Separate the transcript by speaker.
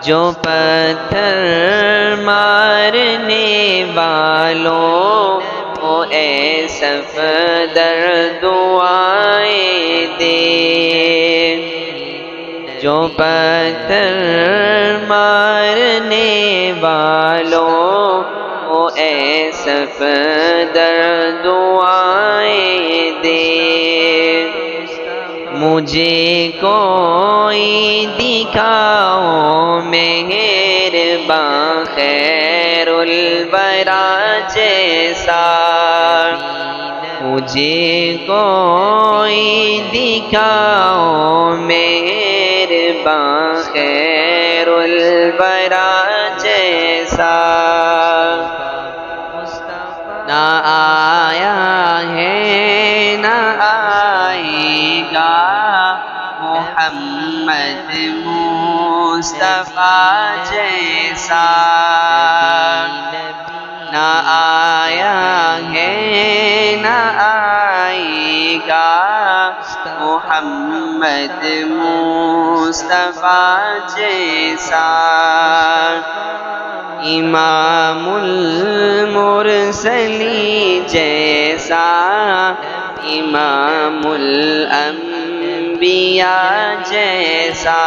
Speaker 1: جو پتھر مارنے والوں کو اے صفدر دعائیں دے، جو پتھر مارنے والوں کو اے صفدر دعائیں دے، مجھے کوئی دکھاؤ مہرباں خیر الورا جیسا، مجھے کوئی دکھاؤ مہرباں خیر الورا جیسا، نہ آیا ہے نہ آئے گا محمد مصطفیٰ جیسا، نہ آیا ہے نہ آئے گا محمد مصطفیٰ جیسا، امام المرسلین جیسا، امام الانبیاء جیسا۔